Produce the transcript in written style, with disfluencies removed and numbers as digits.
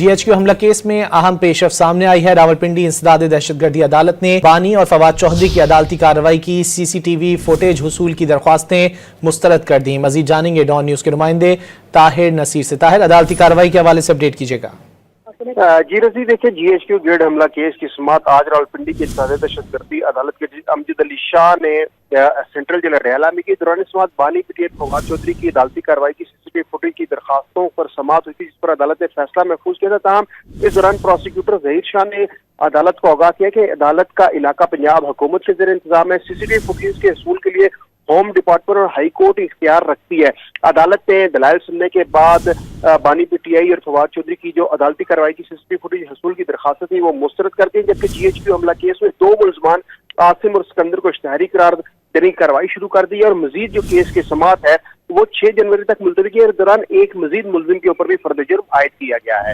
GHQ हमला case में अहम पेशरफ सामने आई है। रावलपिंडी इंसदाद दहशतगर्दी अदालत ने बानी और फवाद चौधरी की अदालती कार्रवाई की। CCTV फुटेज हुसूल की दरख्वास्तें मुस्तरद कर दी। मजीद जानेंगे डॉन न्यूज के नुमाइंदे ताहिर नसीर से। ताहिर, अदालती कार्रवाई के हवाले से अपडेट कीजिएगा। जी रजी, देखिए GHQ ग्रेड हमला केस की समाअत आज रावलपिंडी की इंसदाद दहशतगर्दी अदालत के जज अमजद अली शाह ने सेंट्रल जेल रेला में की। दौरान समाअत बानी पीटीआई फवाद चौधरी की अदालती कार्रवाई की CCTV फुटेज की दरखास्तों पर समाअत हुई थी, जिस पर अदालत ने फैसला महफूज किया था। ताहम इस दौरान प्रोसिक्यूटर जहीर शाह ने अदालत को आगाह किया कि अदालत का इलाका पंजाब हुकूमत के ज़ेर इंतजाम है। CCTV फुटेज के असूल के लिए होम डिपार्टमेंट और हाई कोर्ट इख्तियार रखती है। अदालत ने दलाइल सुनने के बाद बानी पीटीआई और फवाद चौधरी की जो अदालती कार्रवाई की CCTV फुटेज हसूल की दरखास्त थी वो मुस्तरद कर दी, जबकि GHQ हमला केस में 2 मुलजमान आसिम और सिकंदर को इश्तिहारी करार देने की कार्रवाई शुरू कर दी है। और मजीद जो केस की समाअत है वो 6 जनवरी तक मुलतवी की है। इस दौरान एक मजीद मुलजिम के ऊपर भी फर्द जुर्म आयद किया गया है।